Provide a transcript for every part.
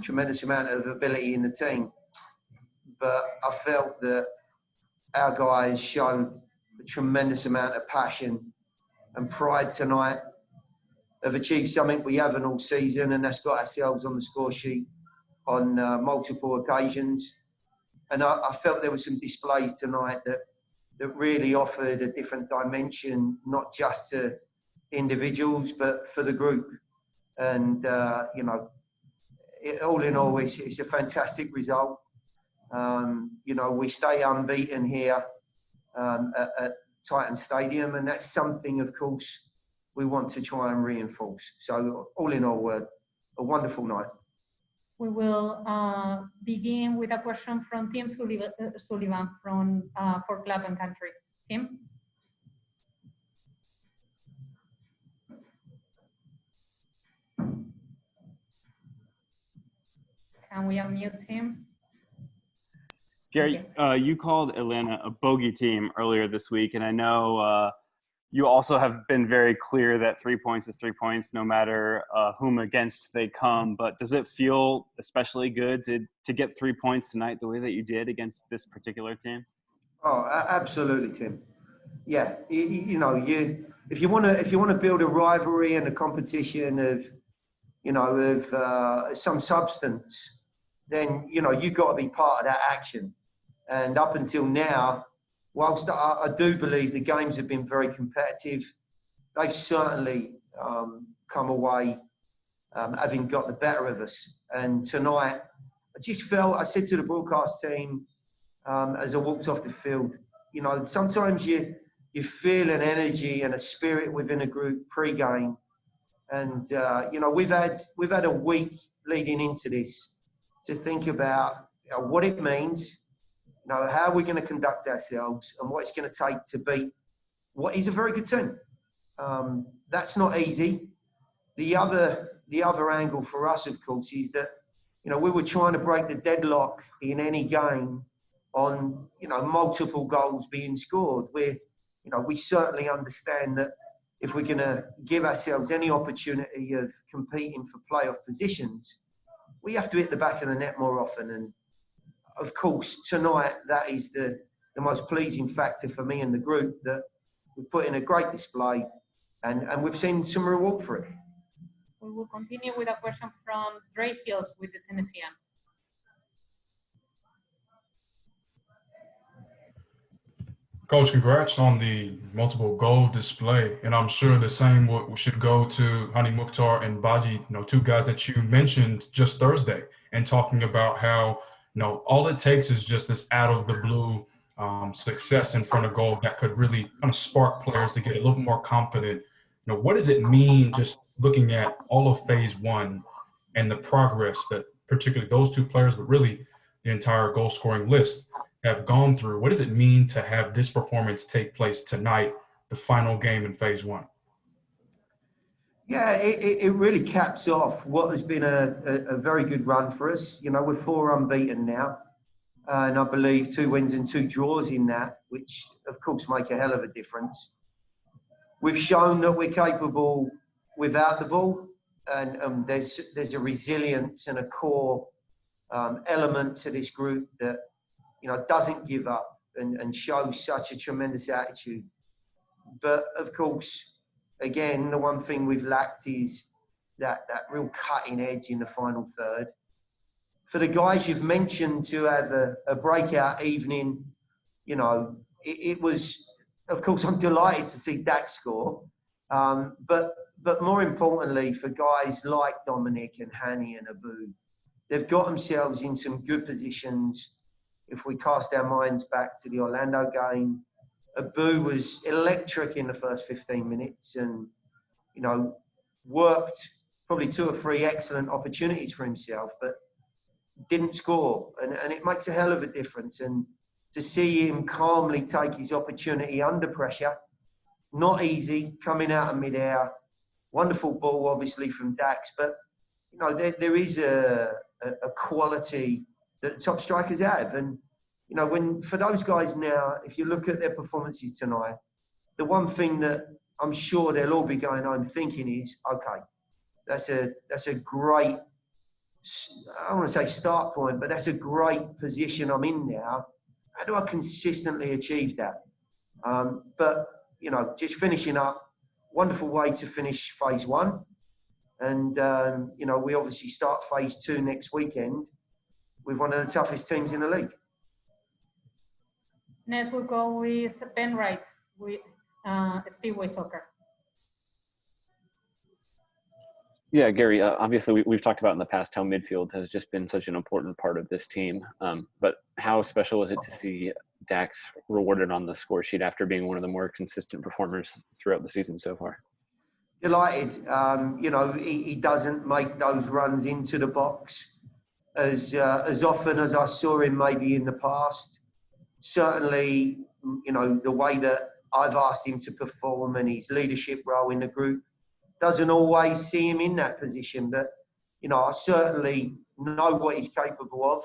tremendous amount of ability in the team. But I felt that our guys showed a tremendous amount of passion and pride tonight. Have achieved something we haven't all season, and that's got ourselves on the score sheet on multiple occasions. And I felt there were some displays tonight that really offered a different dimension, not just to individuals, but for the group. And, all in all, it's a fantastic result. We stay unbeaten here at Titan Stadium, and that's something, of course, we want to try and reinforce. So all in all, a wonderful night. We will begin with a question from Tim Sullivan from for Club and Country. Tim? Can we unmute him? Gary, you called Atlanta a bogey team earlier this week, and I know you also have been very clear that 3 points is 3 points no matter whom against they come. But does it feel especially good to get 3 points tonight the way that you did against this particular team? Oh, absolutely, Tim. Yeah, if you want to build a rivalry and a competition of some substance, then you've got to be part of that action. And up until now, whilst I do believe the games have been very competitive, they've certainly come away having got the better of us. And tonight, I just felt, I said to the broadcast team as I walked off the field, sometimes you feel an energy and a spirit within a group pre-game. And, we've had a week leading into this to think about what it means, how we're going to conduct ourselves and what it's going to take to beat what is a very good team. That's not easy. The other angle for us, of course, is that, we were trying to break the deadlock in any game on, multiple goals being scored. We certainly understand that if we're going to give ourselves any opportunity of competing for playoff positions, we have to hit the back of the net more often. And of course, tonight, that is the most pleasing factor for me and the group, that we put in a great display and we've seen some reward for it. We will continue with a question from Dre Hills with the Tennessean. Coach, congrats on the multiple goal display. And I'm sure the same should go to Hany, Mukhtar, and Baji, two guys that you mentioned just Thursday, and talking about how, all it takes is just this out of the blue success in front of goal that could really kind of spark players to get a little more confident. What does it mean, just looking at all of phase one and the progress that particularly those two players, but really the entire goal scoring list have gone through? What does it mean to have this performance take place tonight, the final game in phase one? Yeah, it really caps off what has been a very good run for us. We're 4 unbeaten now, and I believe 2 wins and 2 draws in that, which of course make a hell of a difference. We've shown that we're capable without the ball, and there's a resilience and a core element to this group that doesn't give up and shows such a tremendous attitude. But of course, again, the one thing we've lacked is that real cutting edge in the final third. For the guys you've mentioned to have a breakout evening, it was, of course, I'm delighted to see Dak score. But more importantly, for guys like Dominic and Hany and Abu, they've got themselves in some good positions. If we cast our minds back to the Orlando game, Abu was electric in the first 15 minutes and, worked probably 2 or 3 excellent opportunities for himself, but didn't score. And it makes a hell of a difference. And to see him calmly take his opportunity under pressure, not easy, coming out of midair, wonderful ball, obviously, from Dax, but, there is a quality that top strikers have. And, for those guys now, if you look at their performances tonight, the one thing that I'm sure they'll all be going home thinking is, okay, that's a great I don't want to say start point, but that's a great position I'm in now. How do I consistently achieve that? But, just finishing up, wonderful way to finish phase 1. And, we obviously start phase 2 next weekend with one of the toughest teams in the league. Next, we'll go with Ben Wright with Speedway Soccer. Yeah, Gary, obviously we've talked about in the past how midfield has just been such an important part of this team. But how special is it to see Dax rewarded on the score sheet after being one of the more consistent performers throughout the season so far? Delighted. He doesn't make those runs into the box as often as I saw him maybe in the past. Certainly, the way that I've asked him to perform and his leadership role in the group doesn't always see him in that position. But, I certainly know what he's capable of.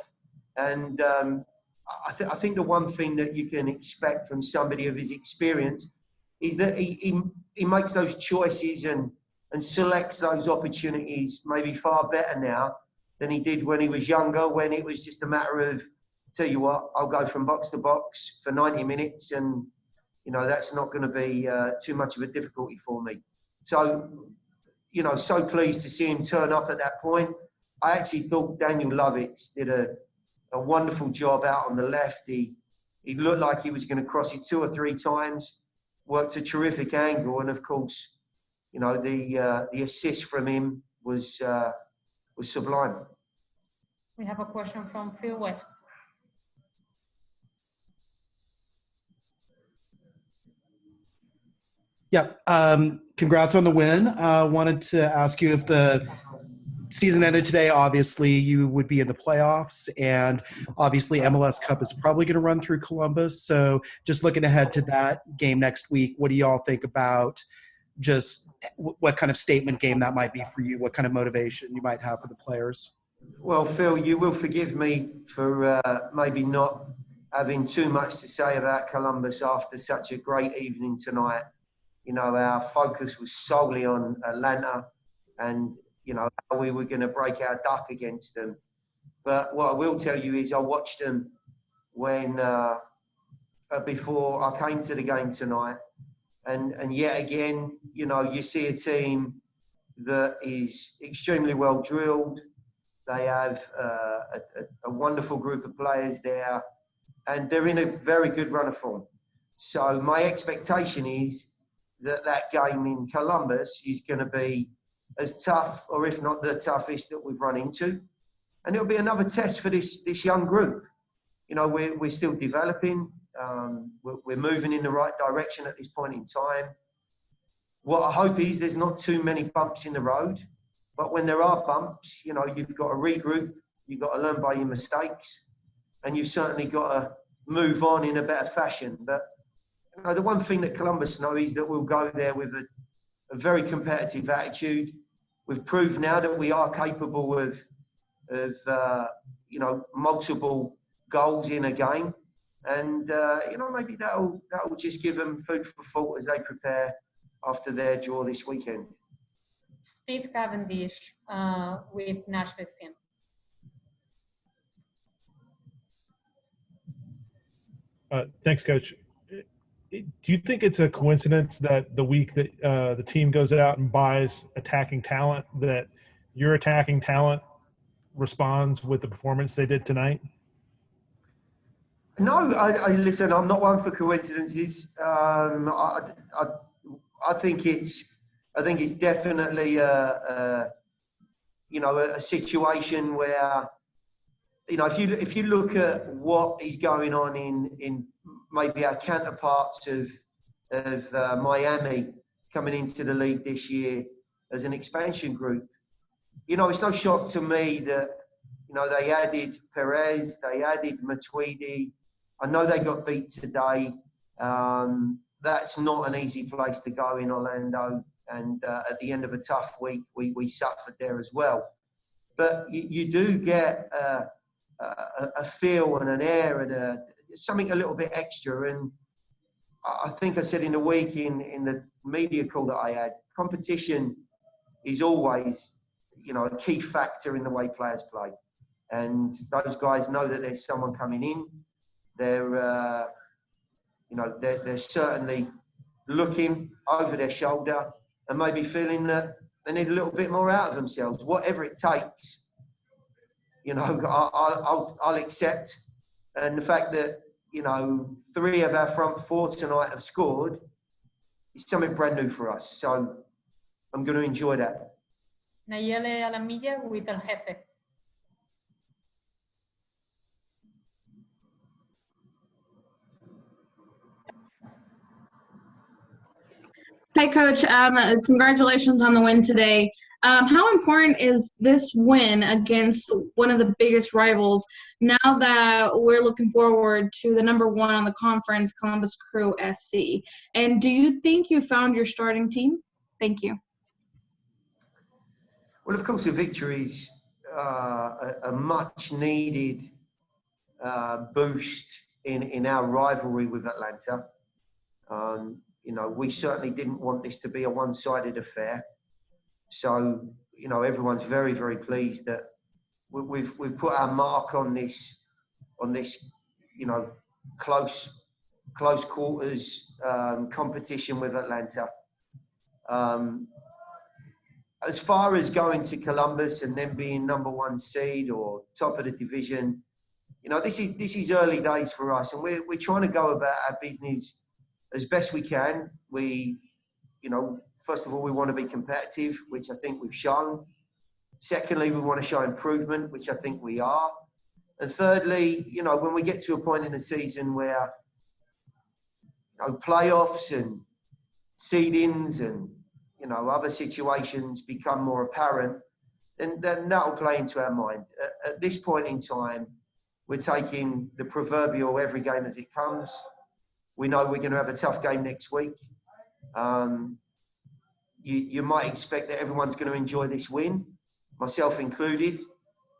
And I think the one thing that you can expect from somebody of his experience is that he makes those choices and selects those opportunities maybe far better now than he did when he was younger, when it was just a matter of, tell you what, I'll go from box to box for 90 minutes and, that's not going to be too much of a difficulty for me. So, so pleased to see him turn up at that point. I actually thought Daniel Lovitz did a wonderful job out on the left. He looked like he was going to cross it 2 or 3 times, worked a terrific angle, and of course, the assist from him was sublime. We have a question from Phil West. Yeah, congrats on the win. Wanted to ask you if the season ended today, obviously you would be in the playoffs, and obviously MLS Cup is probably going to run through Columbus. So just looking ahead to that game next week, what do y'all think about just what kind of statement game that might be for you? What kind of motivation you might have for the players? Well, Phil, you will forgive me for maybe not having too much to say about Columbus after such a great evening tonight. Our focus was solely on Atlanta and, how we were going to break our duck against them. But what I will tell you is I watched them when before I came to the game tonight. And yet again, you see a team that is extremely well drilled. They have a wonderful group of players there, and they're in a very good run of form. So my expectation is that game in Columbus is going to be as tough, or if not the toughest, that we've run into. And it'll be another test for this young group. We're still developing. We're moving in the right direction at this point in time. What I hope is there's not too many bumps in the road. But when there are bumps, you've got to regroup, you've got to learn by your mistakes, and you've certainly got to move on in a better fashion. But the one thing that Columbus know is that we'll go there with a very competitive attitude. We've proved now that we are capable of multiple goals in a game. And, maybe that'll just give them food for thought as they prepare after their draw this weekend. Steve Cavendish with Nashville SIN. Thanks, Coach. Do you think it's a coincidence that the week that the team goes out and buys attacking talent, that your attacking talent responds with the performance they did tonight? No, I listen, I'm not one for coincidences. I think it's definitely a situation where, if you look at what is going on in maybe our counterparts of Miami coming into the league this year as an expansion group, it's no shock to me that, they added Perez, they added Matuidi. I know they got beat today. That's not an easy place to go in Orlando. And at the end of a tough week, we suffered there as well. But you do get a feel and an air and something a little bit extra. And I think I said in the week in the media call that I had, competition is always a key factor in the way players play. And those guys know that there's someone coming in. They're certainly looking over their shoulder and maybe feeling that they need a little bit more out of themselves. Whatever it takes, I'll accept. And the fact that, 3 of our front 4 tonight have scored is something brand new for us. So I'm going to enjoy that. Nayeli Alamilla with El Jefe. Hi, Coach. Congratulations on the win today. How important is this win against one of the biggest rivals now that we're looking forward to the number 1 on the conference, Columbus Crew SC? And do you think you found your starting team? Thank you. Well, of course, a victory is a much-needed boost in our rivalry with Atlanta. We certainly didn't want this to be a one-sided affair. So, everyone's very, very pleased that we've put our mark on this, close quarters competition with Atlanta. As far as going to Columbus and then being number 1 seed or top of the division, this is early days for us, and we're trying to go about our business as best we can. We, first of all, we want to be competitive, which I think we've shown. Secondly, we want to show improvement, which I think we are. And thirdly, when we get to a point in the season where playoffs and seedings and other situations become more apparent, then that'll play into our mind. At this point in time, we're taking the proverbial every game as it comes. We know we're going to have a tough game next week. You might expect that everyone's going to enjoy this win, myself included.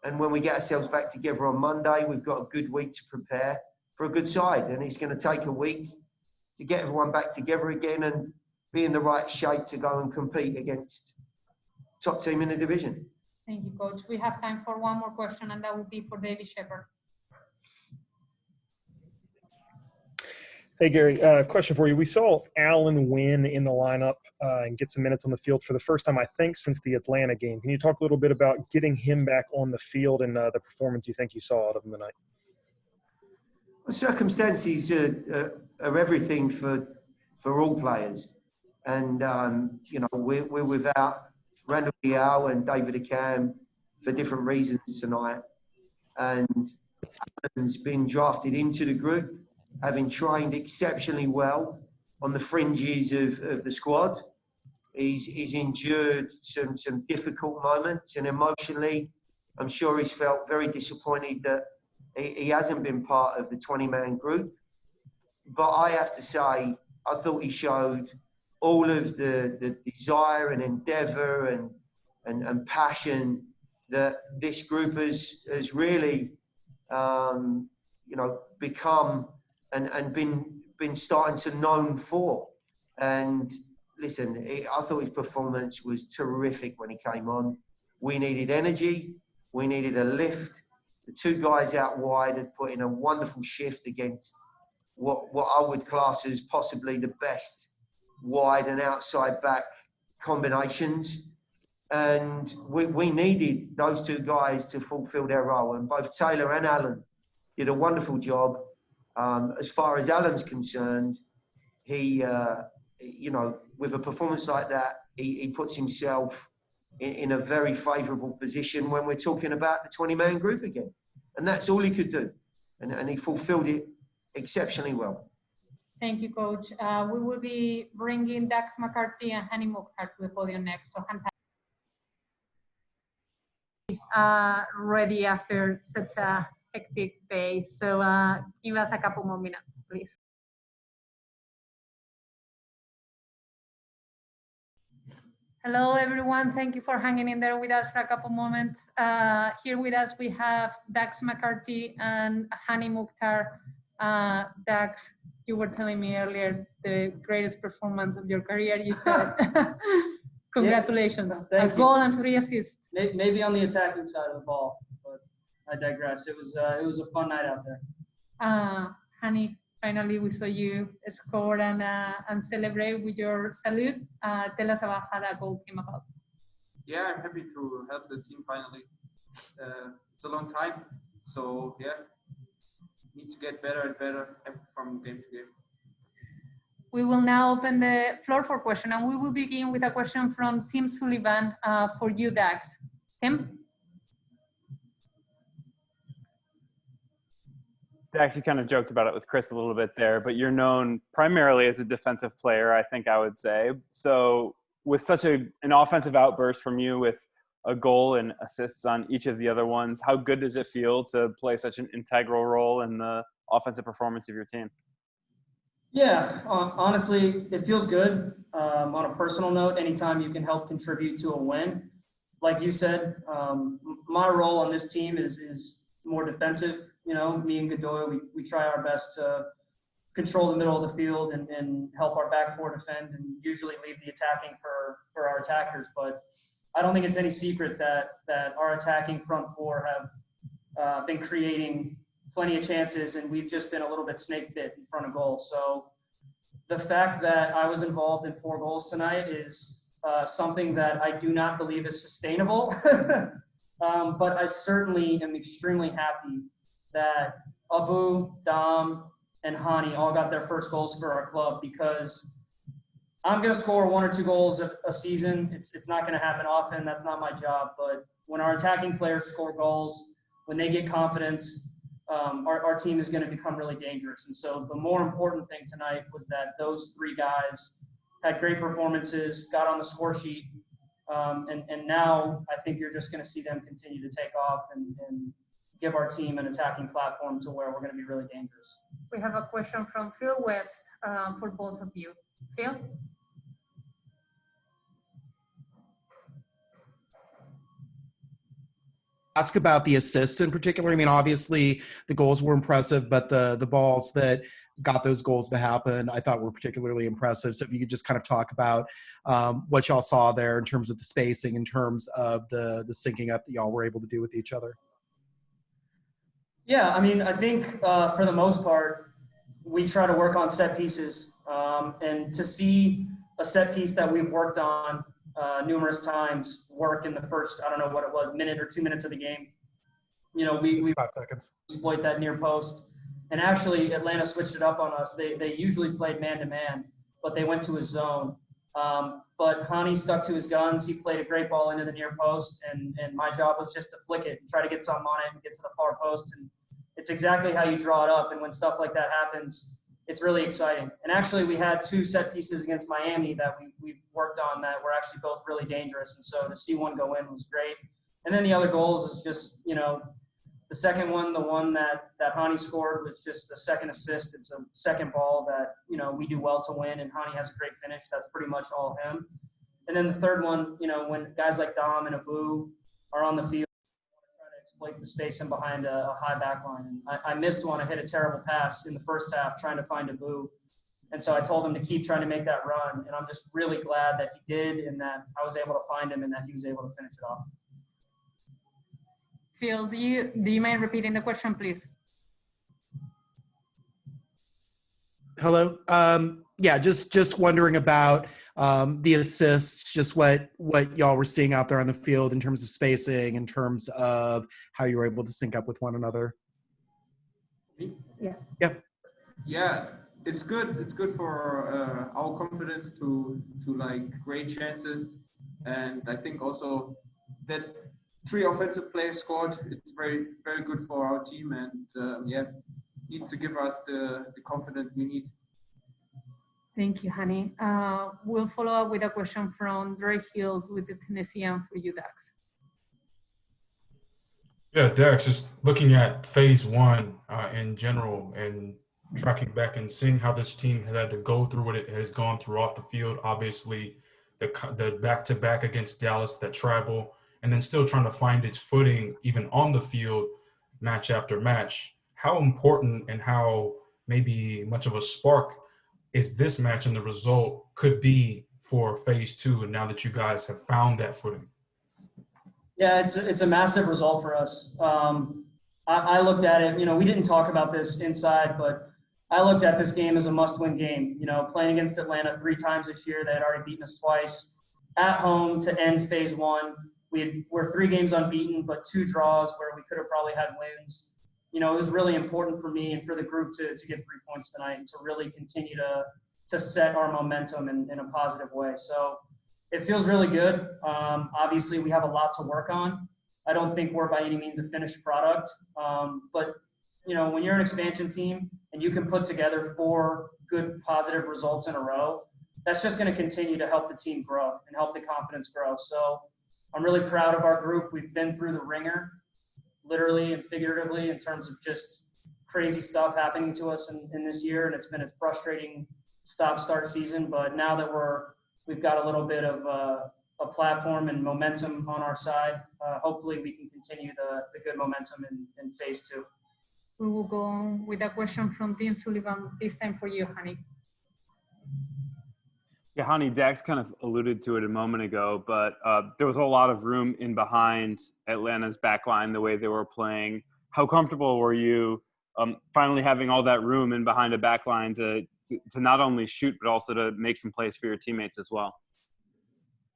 And when we get ourselves back together on Monday, we've got a good week to prepare for a good side. And it's going to take a week to get everyone back together again and be in the right shape to go and compete against top team in the division. Thank you, Coach. We have time for one more question, and that will be for David Shepard. Hey, Gary, question for you. We saw Allen win in the lineup and get some minutes on the field for the first time, I think, since the Atlanta game. Can you talk a little bit about getting him back on the field and the performance you think you saw out of him tonight? Well, circumstances are everything for all players. And, we're without Randall Diao and David Akam for different reasons tonight. And Allen's been drafted into the group, having trained exceptionally well on the fringes of the squad. He's endured some difficult moments, and emotionally, I'm sure he's felt very disappointed that he hasn't been part of the 20-man group. But I have to say, I thought he showed all of the desire and endeavour and passion that this group has really, become and been starting to known for. And listen, I thought his performance was terrific when he came on. We needed energy. We needed a lift. The 2 guys out wide had put in a wonderful shift against what I would class as possibly the best wide and outside back combinations. And we needed those 2 guys to fulfill their role. And both Taylor and Allen did a wonderful job. As far as Allen's concerned, he, with a performance like that, he puts himself in a very favourable position when we're talking about the 20-man group again. And that's all he could do. And he fulfilled it exceptionally well. Thank you, Coach. We will be bringing Dax McCarty and Hany Mukhtar to the podium next. So ready after such a hectic day. So give us a couple more minutes, please. Hello, everyone. Thank you for hanging in there with us for a couple moments. Here with us, we have Dax McCarty and Hany Mukhtar. Dax, you were telling me earlier the greatest performance of your career, you said. Congratulations. Thank A you. goal and 3 assists. Maybe on the attacking side of the ball, but I digress. It was a fun night out there. Hany, finally we saw you score and celebrate with your salute. Tell us about how that goal came about. Yeah, I'm happy to help the team finally. It's a long time, so yeah, need to get better and better from game to game. We will now open the floor for questions, and we will begin with a question from Tim Sullivan for you, Dax. Tim? Dax, you kind of joked about it with Chris a little bit there, but you're known primarily as a defensive player, I think I would say. So with such an offensive outburst from you with a goal and assists on each of the other ones, how good does it feel to play such an integral role in the offensive performance of your team? Yeah, honestly, it feels good. On a personal note, anytime you can help contribute to a win, like you said, my role on this team is more defensive. You know, me and Godoy, we try our best to control the middle of the field and help our back four defend, and usually leave the attacking for our attackers. But I don't think it's any secret that our attacking front four have been creating plenty of chances, and we've just been a little bit snake bit in front of goal. So the fact that I was involved in 4 goals tonight is something that I do not believe is sustainable. But I certainly am extremely happy that Abu, Dom, and Hany all got their first goals for our club, because I'm going to score 1 or 2 goals a season. It's not going to happen often. That's not my job. But when our attacking players score goals, when they get confidence, our team is going to become really dangerous. And so the more important thing tonight was that those 3 guys had great performances, got on the score sheet, and now I think you're just going to see them continue to take off and give our team an attacking platform to where we're going to be really dangerous. We have a question from Phil West for both of you. Phil? Ask about the assists in particular. I mean, obviously the goals were impressive, but the balls that got those goals to happen, I thought were particularly impressive. So if you could just kind of talk about what y'all saw there in terms of the spacing, in terms of the syncing up that y'all were able to do with each other. Yeah, I mean, I think for the most part, we try to work on set pieces, and to see a set piece that we've worked on numerous times work in the first, I don't know what it was, minute or 2 minutes of the game. You know, we 5 seconds. Exploit that near post. And actually, Atlanta switched it up on us. They usually played man-to-man, but they went to a zone. But Hany stuck to his guns. He played a great ball into the near post, and my job was just to flick it and try to get something on it and get to the far post. And it's exactly how you draw it up. And when stuff like that happens, it's really exciting. And actually, we had 2 set pieces against Miami that we worked on that were actually both really dangerous. And so to see one go in was great. And then the other goals is just, you know, the second one, the one that Hany scored, was just a second assist. It's a second ball that, you know, we do well to win, and Hany has a great finish. That's pretty much all him. And then the third one, you know, when guys like Dom and Abu are on the field, try to exploit the space in behind a high back line. And I missed one. I hit a terrible pass in the first half trying to find Abu. And so I told him to keep trying to make that run. And I'm just really glad that he did, and that I was able to find him, and that he was able to finish it off. Phil, do you mind repeating the question, please? Hello. Yeah, just wondering about the assists, just what y'all were seeing out there on the field in terms of spacing, in terms of how you were able to sync up with one another. Yeah. Yeah. Yeah, it's good. It's good for our confidence to like create chances, and I think also that 3 offensive players scored. It's very, very good for our team, and yeah, need to give us the confidence we need. Thank you, Hany. We'll follow up with a question from Dre Hills with the Tennessean for you, Dax. Yeah, Dax, just looking at phase 1 in general and tracking back and seeing how this team has had to go through what it has gone through off the field. Obviously, the back-to-back against Dallas, that travel, and then still trying to find its footing even on the field match after match. How important and how maybe much of a spark is this match and the result could be for phase 2, and now that you guys have found that footing? Yeah, it's a massive result for us. I looked at it, we didn't talk about this inside, but I looked at this game as a must-win game. Playing against Atlanta 3 times this year, they had already beaten us twice. At home to end phase 1, we're 3 games unbeaten, but 2 draws where we could have probably had wins. It was really important for me and for the group to get 3 points tonight and to really continue to set our momentum in a positive way. So it feels really good. Obviously, we have a lot to work on. I don't think we're by any means a finished product. But, when you're an expansion team and you can put together 4 good positive results in a row, that's just going to continue to help the team grow and help the confidence grow. So I'm really proud of our group. We've been through the ringer, literally and figuratively, in terms of just crazy stuff happening to us in this year. And it's been a frustrating stop-start season. But now that we've got a little bit of a platform and momentum on our side, hopefully we can continue the good momentum in phase 2. We will go on with a question from Dean Sullivan, this time for you, Hany. Yeah, Hany, Dax kind of alluded to it a moment ago, but there was a lot of room in behind Atlanta's back line, the way they were playing. How comfortable were you finally having all that room in behind a back line to not only shoot, but also to make some plays for your teammates as well?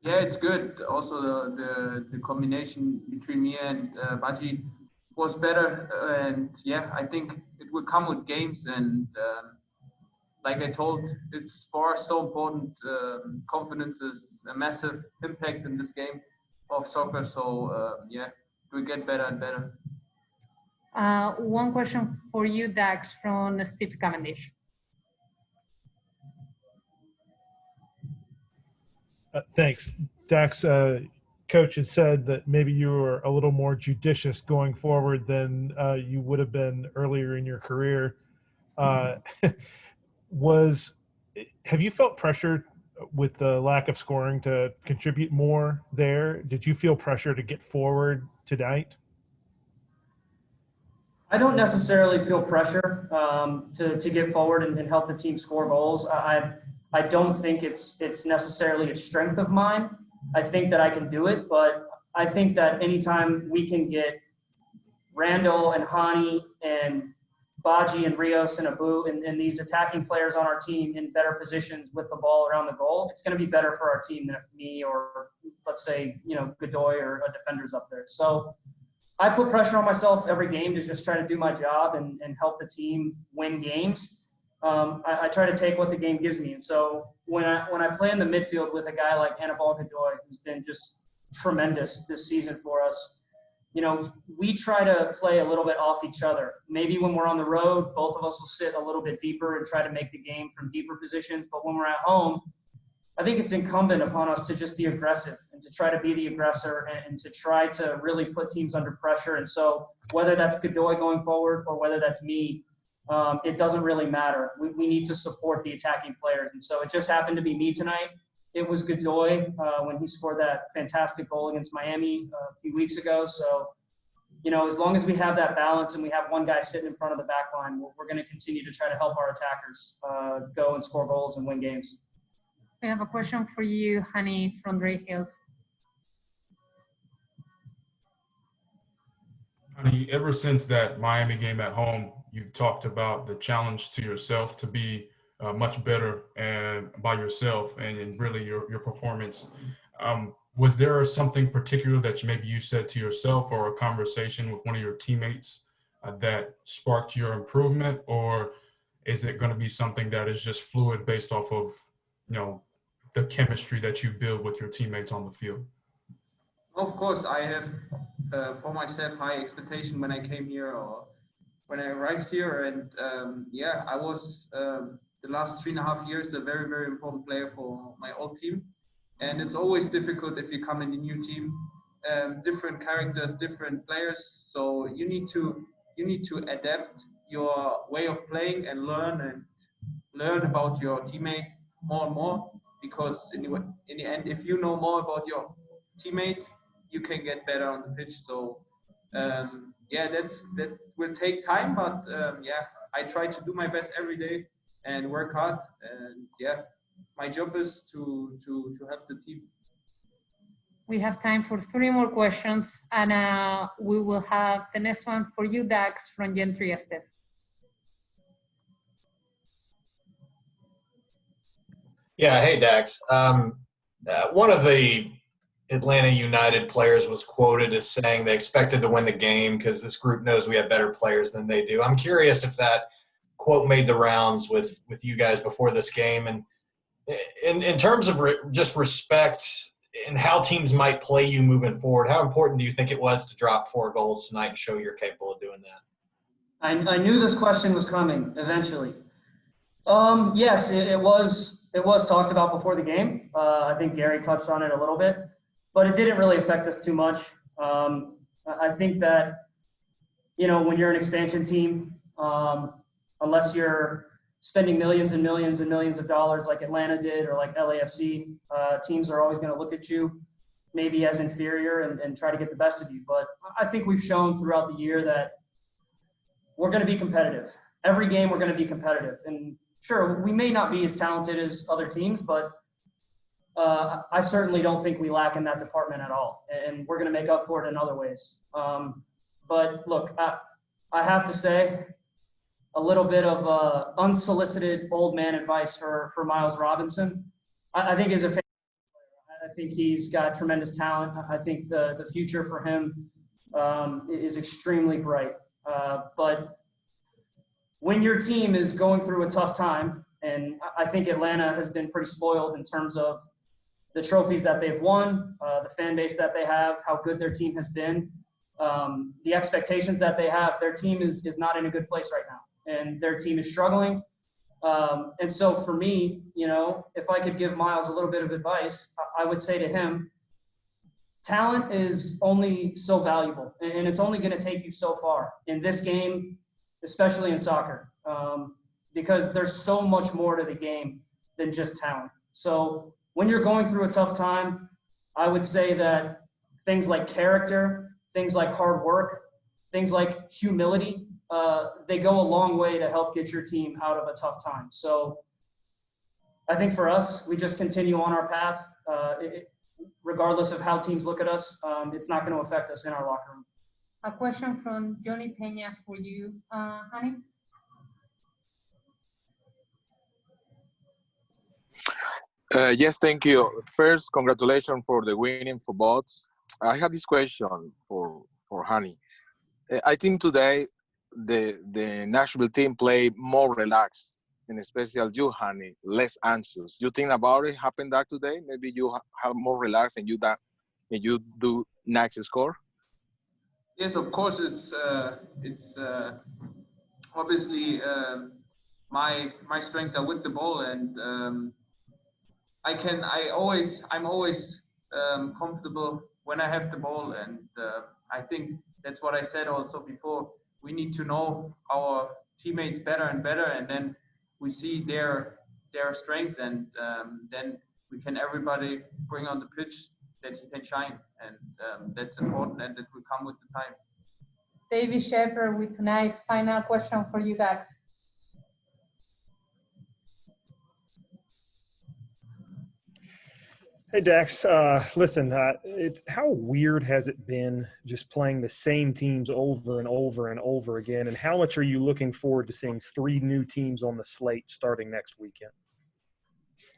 Yeah, it's good. Also, the combination between me and Baji was better. And yeah, I think it will come with games. And like I told, it's for us so important. Confidence is a massive impact in this game of soccer. So yeah, we get better and better. One question for you, Dax, from Steve Cavendish. Thanks. Dax, coach has said that maybe you were a little more judicious going forward than you would have been earlier in your career. Have you felt pressure with the lack of scoring to contribute more there? Did you feel pressure to get forward tonight? I don't necessarily feel pressure to get forward and help the team score goals. I don't think it's necessarily a strength of mine. I think that I can do it, but I think that anytime we can get Randall and Hany and Baji and Rios and Abu and these attacking players on our team in better positions with the ball around the goal, it's going to be better for our team than if me or, let's say, Godoy or a defender's up there. So I put pressure on myself every game to just try to do my job and help the team win games. I try to take what the game gives me. And so when I play in the midfield with a guy like Anibal Godoy, who's been just tremendous this season for us, we try to play a little bit off each other. Maybe when we're on the road, both of us will sit a little bit deeper and try to make the game from deeper positions. But when we're at home, I think it's incumbent upon us to just be aggressive and to try to be the aggressor and to try to really put teams under pressure. And so whether that's Godoy going forward or whether that's me, it doesn't really matter. We need to support the attacking players. And so it just happened to be me tonight. It was Godoy when he scored that fantastic goal against Miami a few weeks ago. So, as long as we have that balance and we have one guy sitting in front of the back line, we're going to continue to try to help our attackers go and score goals and win games. We have a question for you, Hany, from Dre Hills. Hany, ever since that Miami game at home, you've talked about the challenge to yourself to be much better and by yourself and really your performance. Was there something particular that maybe you said to yourself or a conversation with one of your teammates that sparked your improvement, or is it going to be something that is just fluid based off of, the chemistry that you build with your teammates on the field? Of course, I have for myself high expectation when I came here or when I arrived here, and I was the last 3.5 years a very, very important player for my old team. And it's always difficult if you come in a new team, different characters, different players. So you need to adapt your way of playing and learn about your teammates more and more. Because in the end, if you know more about your teammates, you can get better on the pitch. So that will take time, but I try to do my best every day and work hard. And my job is to help the team. We have time for 3 more questions, and we will have the next one for you, Dax, from Gen 3 Steph. Yeah, hey Dax. One of the Atlanta United players was quoted as saying they expected to win the game because this group knows we have better players than they do. I'm curious if that quote made the rounds with you guys before this game, and in terms of just respect and how teams might play you moving forward, how important do you think it was to drop 4 goals tonight and show you're capable of doing that? I knew this question was coming eventually. Yes, it was talked about before the game. I think Gary touched on it a little bit, but it didn't really affect us too much. I think that, when you're an expansion team, unless you're spending millions and millions and millions of dollars like Atlanta did or like LAFC, teams are always going to look at you maybe as inferior and try to get the best of you. But I think we've shown throughout the year that we're going to be competitive. Every game we're going to be competitive. And sure, we may not be as talented as other teams, but I certainly don't think we lack in that department at all. And we're going to make up for it in other ways. But look, I have to say, a little bit of unsolicited old man advice for Miles Robinson. I think he's a fan player. I think he's got tremendous talent. I think the future for him is extremely bright. But when your team is going through a tough time, and I think Atlanta has been pretty spoiled in terms of the trophies that they've won, the fan base that they have, how good their team has been, the expectations that they have, their team is not in a good place right now. And their team is struggling. And so for me, if I could give Miles a little bit of advice, I would say to him, talent is only so valuable, and it's only going to take you so far in this game, especially in soccer, because there's so much more to the game than just talent. So when you're going through a tough time, I would say that things like character, things like hard work, things like humility, they go a long way to help get your team out of a tough time. So I think for us, we just continue on our path. Regardless of how teams look at us, it's not going to affect us in our locker room. A question from Johnny Peña for you, Hany. Yes, thank you. First, congratulations for the winning for both. I have this question for Hany. I think today the national team play more relaxed, and especially you, Hany, less anxious. You think about it happened that today? Maybe you have more relaxed and you do next score. Yes, of course. It's obviously my strengths are with the ball, and I'm always comfortable when I have the ball, and I think that's what I said also before. We need to know our teammates better and better, and then we see their strengths, and then we can everybody bring on the pitch that he can shine, and that's important, and that will come with the time. David Shepard with tonight's final question for you guys. Hey Dax, listen, it's how weird has it been just playing the same teams over and over and over again, and how much are you looking forward to seeing 3 new teams on the slate starting next weekend?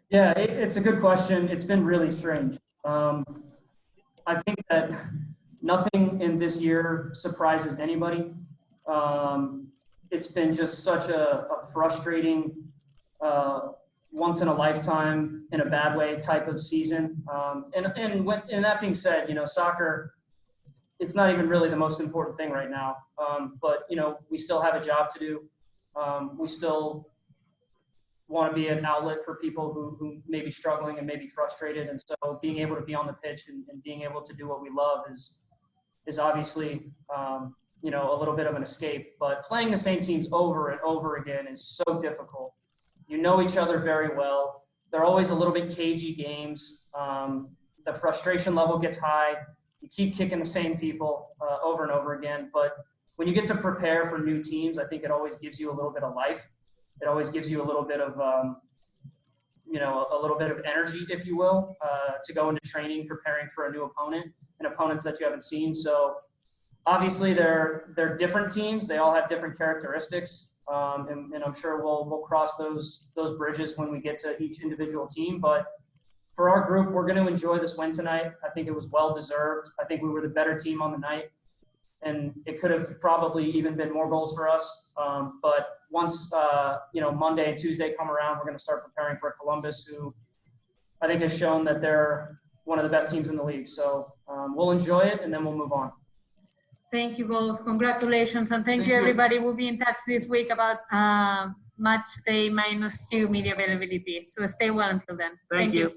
Yeah, it's a good question. It's been really strange. I think that nothing in this year surprises anybody. It's been just such a frustrating, once in a lifetime, in a bad way type of season. And that being said, soccer, it's not even really the most important thing right now. But we still have a job to do. We still want to be an outlet for people who may be struggling and may be frustrated. And so being able to be on the pitch and being able to do what we love is obviously, a little bit of an escape. But playing the same teams over and over again is so difficult. You know each other very well. They're always a little bit cagey games. The frustration level gets high. You keep kicking the same people over and over again. But when you get to prepare for new teams, I think it always gives you a little bit of life. It always gives you a little bit of, a little bit of energy, if you will, to go into training, preparing for a new opponent and opponents that you haven't seen. So obviously they're different teams. They all have different characteristics. And I'm sure we'll cross those bridges when we get to each individual team. But for our group, we're going to enjoy this win tonight. I think it was well deserved. I think we were the better team on the night, and it could have probably even been more goals for us. But once Monday and Tuesday come around, we're going to start preparing for Columbus, who I think has shown that they're one of the best teams in the league. So we'll enjoy it, and then we'll move on. Thank you both. Congratulations, and thank you, everybody. We'll be in touch this week about match day -2 media availability. So stay well until then. Thank you.